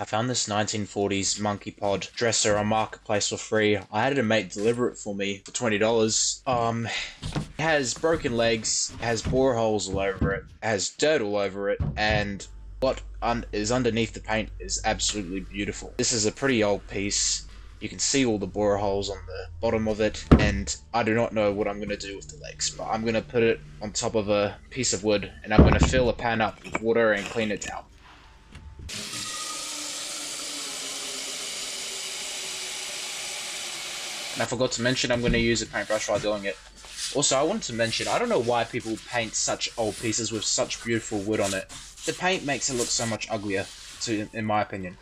I found this 1940s monkey pod dresser on Marketplace for free. I had a mate deliver it for me for $20. It has broken legs, has bore holes all over it, has dirt all over it, and what is underneath the paint is absolutely beautiful. This is a pretty old piece. You can see all the bore holes on the bottom of it, and I do not know what I'm going to do with the legs, but I'm going to put it on top of a piece of wood, and I'm going to fill a pan up with water and clean it out. And I forgot to mention I'm going to use a paintbrush while doing it. Also, I wanted to mention, I don't know why people paint such old pieces with such beautiful wood on it. The paint makes it look so much uglier, in my opinion.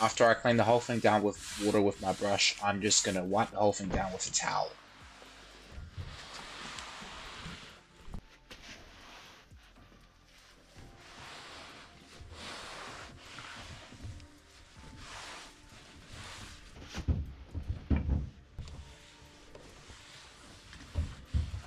After I clean the whole thing down with water with my brush, I'm just going to wipe the whole thing down with a towel.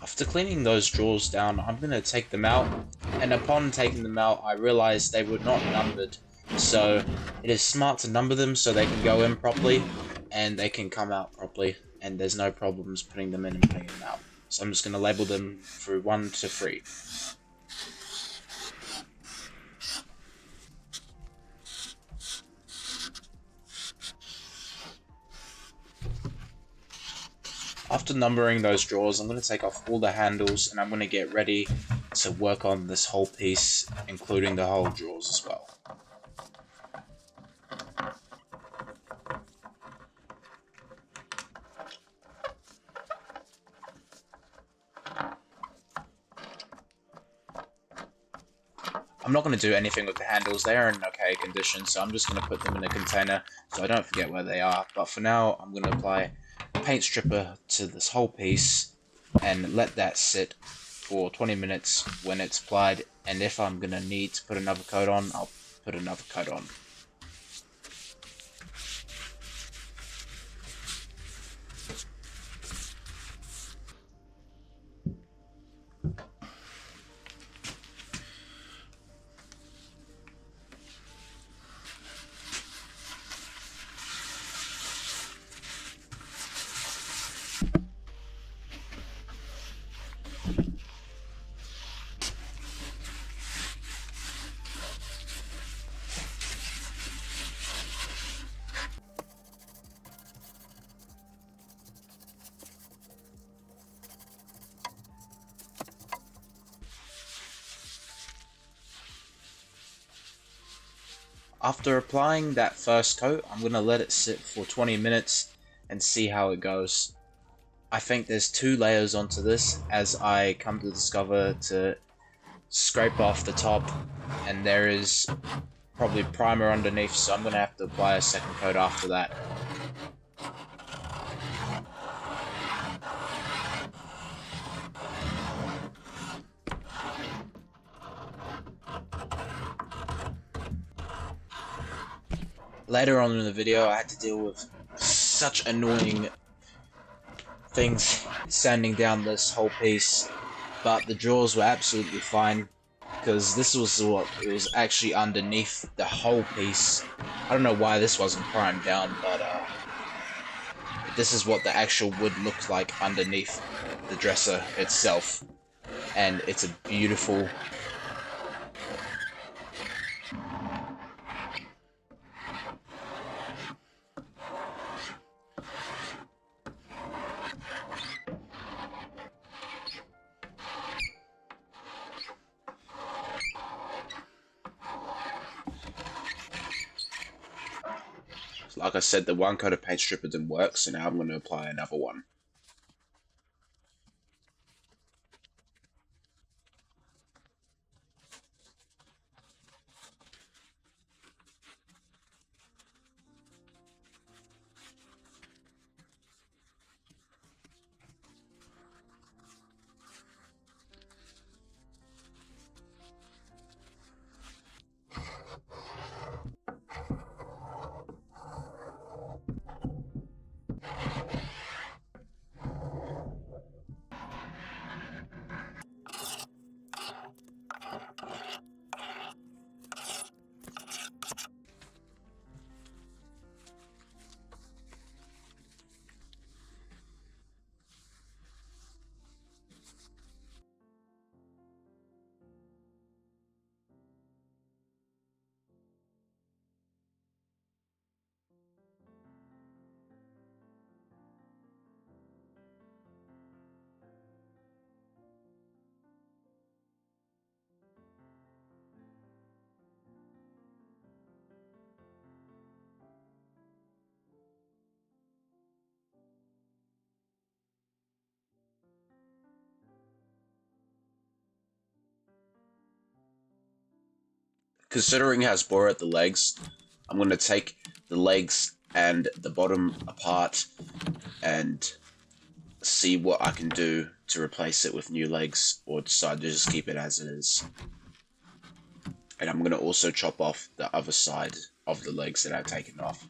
After cleaning those drawers down, I'm going to take them out, and upon taking them out, I realized they were not numbered. So it is smart to number them so they can go in properly, and they can come out properly, and there's no problems putting them in and putting them out. So I'm just going to label them through 1 to 3. After numbering those drawers, I'm going to take off all the handles and I'm going to get ready to work on this whole piece, including the whole drawers as well. I'm not going to do anything with the handles, they are in okay condition, so I'm just going to put them in a container so I don't forget where they are. But for now, I'm going to apply a paint stripper to this whole piece and let that sit for 20 minutes when it's applied, and if I'm going to need to put another coat on, I'll put another coat on. After applying that first coat, I'm going to let it sit for 20 minutes and see how it goes. I think there's 2 layers onto this, as I come to discover to scrape off the top, and there is probably primer underneath, so I'm going to have to apply a second coat after that. Later on in the video, I had to deal with such annoying things sanding down this whole piece, but the drawers were absolutely fine, because this was what it was actually underneath the whole piece. I don't know why this wasn't primed down, but this is what the actual wood looked like underneath the dresser itself, and it's a beautiful. Like I said, the one coat of paint stripper didn't work, so now I'm going to apply another one. considering it has bore at the legs, I'm going to take the legs and the bottom apart and see what I can do to replace it with new legs, or decide to just keep it as it is. And I'm going to also chop off the other side of the legs that I've taken off.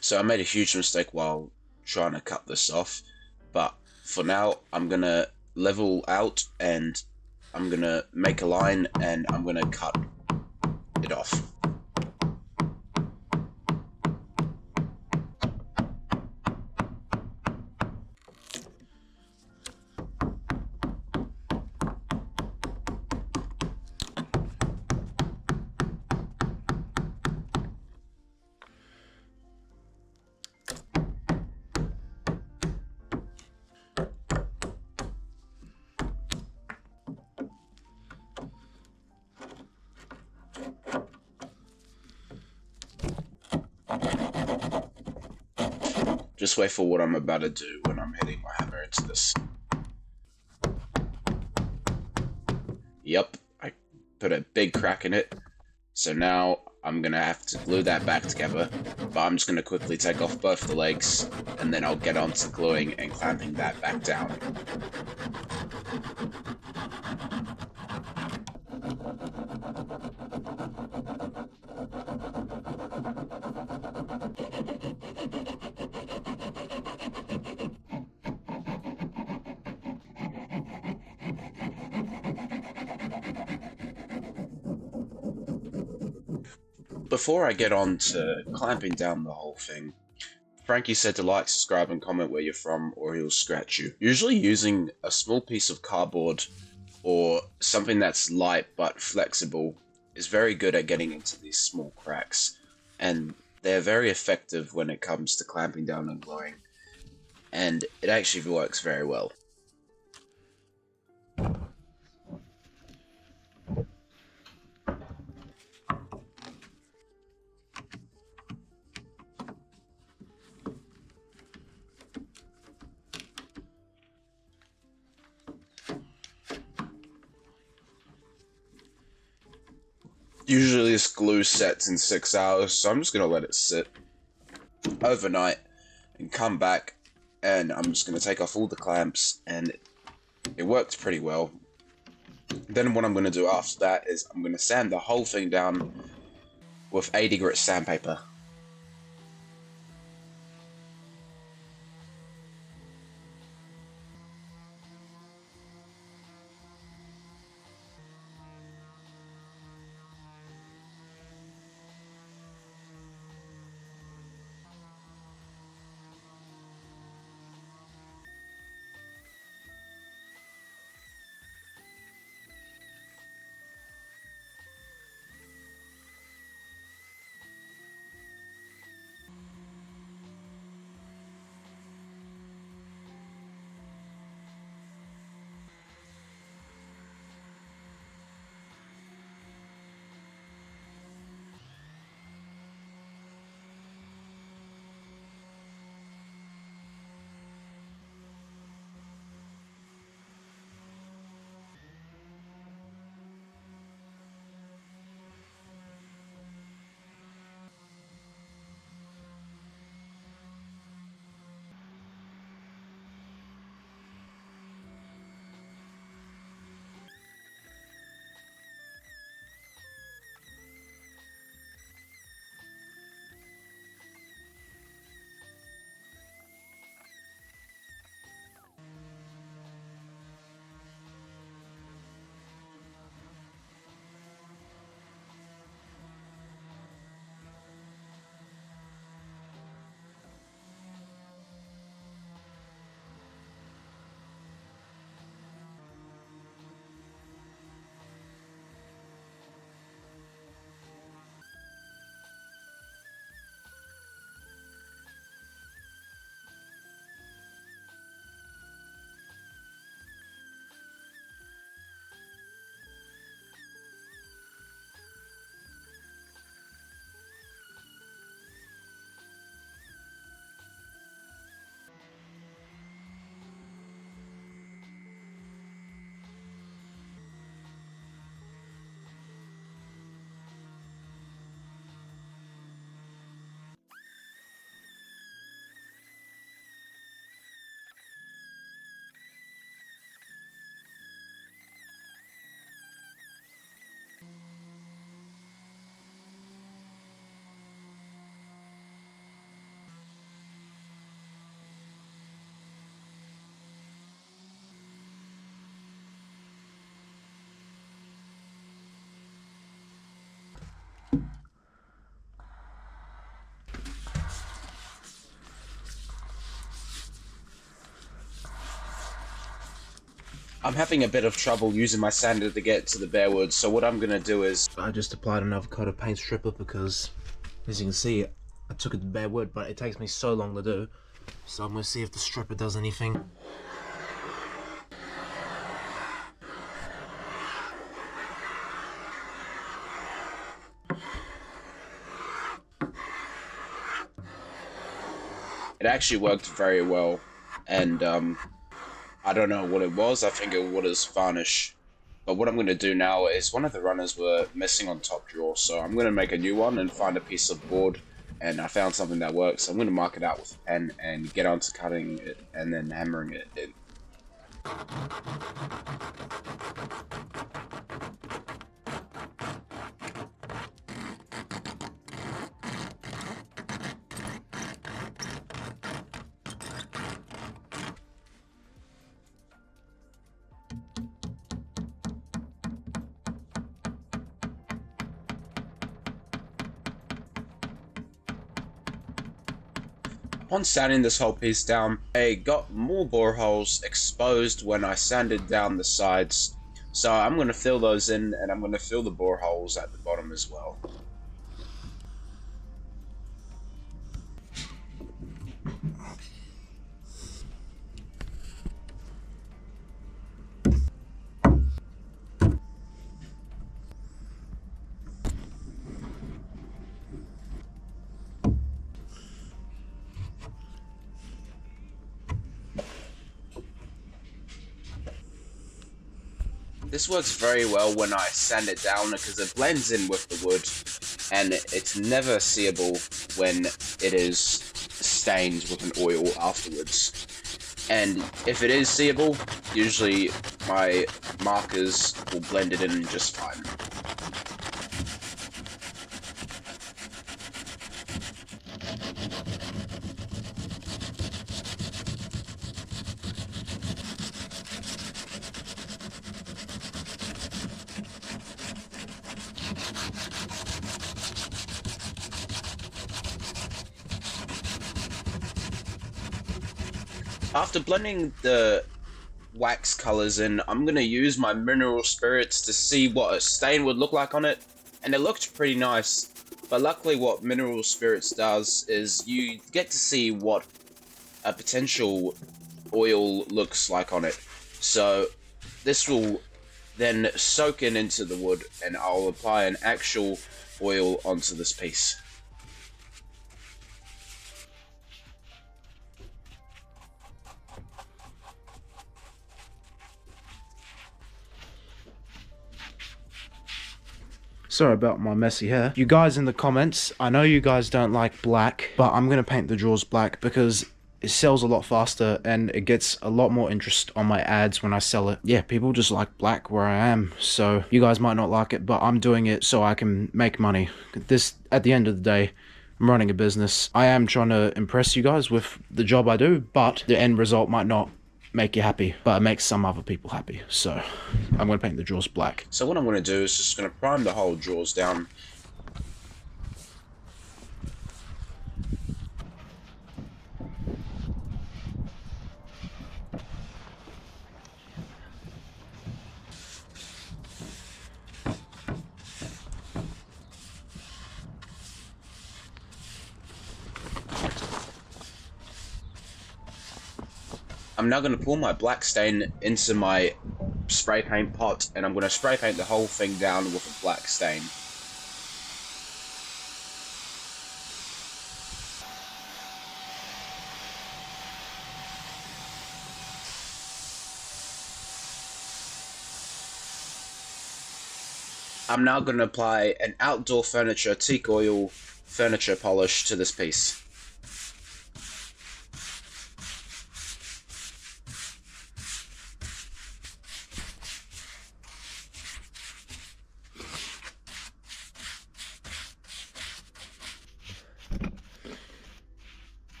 So I made a huge mistake while trying to cut this off, but for now I'm gonna level out and I'm gonna make a line and I'm gonna cut it off. Just wait for what I'm about to do when I'm hitting my hammer into this. Yep, I put a big crack in it. So now I'm gonna have to glue that back together, but I'm just gonna quickly take off both the legs, and then I'll get on to gluing and clamping that back down. Before I get on to clamping down the whole thing, Frankie said to like, subscribe, and comment where you're from, or he'll scratch you. Usually using a small piece of cardboard or something that's light but flexible is very good at getting into these small cracks, and they're very effective when it comes to clamping down and gluing, and it actually works very well. Usually this glue sets in 6 hours, so I'm just going to let it sit overnight and come back, and I'm just going to take off all the clamps, and it worked pretty well. Then what I'm going to do after that is I'm going to sand the whole thing down with 80 grit sandpaper. I'm having a bit of trouble using my sander to get to the bare wood, so what I'm gonna do is... I just applied another coat of paint stripper because, as you can see, I took it to bare wood, but it takes me so long to do. So I'm gonna see if the stripper does anything. It actually worked very well, and I don't know what it was. I think it was varnish. But what I'm going to do now is one of the runners were missing on top drawer, so I'm going to make a new one and find a piece of board, and I found something that works. So I'm going to mark it out with a pen and get on to cutting it and then hammering it in. Upon sanding this whole piece down, I got more boreholes exposed when I sanded down the sides. So I'm going to fill those in, and I'm going to fill the boreholes at the bottom as well. This works very well when I sand it down because it blends in with the wood, and it's never seeable when it is stained with an oil afterwards. And if it is seeable, usually my markers will blend it in just fine. After blending the wax colors in, I'm going to use my mineral spirits to see what a stain would look like on it, and it looked pretty nice. But luckily what mineral spirits does is you get to see what a potential oil looks like on it. So this will then soak into the wood, and I'll apply an actual oil onto this piece. Sorry about my messy hair. You guys in the comments, I know you guys don't like black, but I'm gonna paint the drawers black because it sells a lot faster and it gets a lot more interest on my ads when I sell it. Yeah, people just like black where I am, so you guys might not like it, but I'm doing it so I can make money. This, at the end of the day, I'm running a business. I am trying to impress you guys with the job I do, but the end result might not make you happy, but it makes some other people happy. So I'm going to paint the drawers black. So what I'm going to do is just going to prime the whole drawers down. I'm now going to pour my black stain into my spray paint pot, and I'm going to spray paint the whole thing down with a black stain. I'm now going to apply an outdoor furniture teak oil furniture polish to this piece.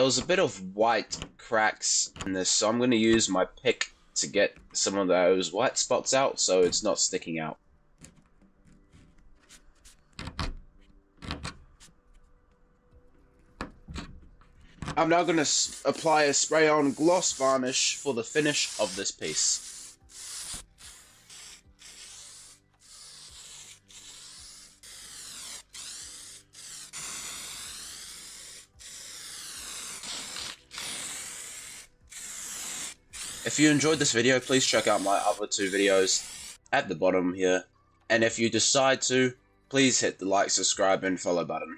There was a bit of white cracks in this, so I'm going to use my pick to get some of those white spots out so it's not sticking out. I'm now going to apply a spray-on gloss varnish for the finish of this piece. If you enjoyed this video, please check out my other 2 videos at the bottom here. And if you decide to, please hit the like, subscribe, and follow button.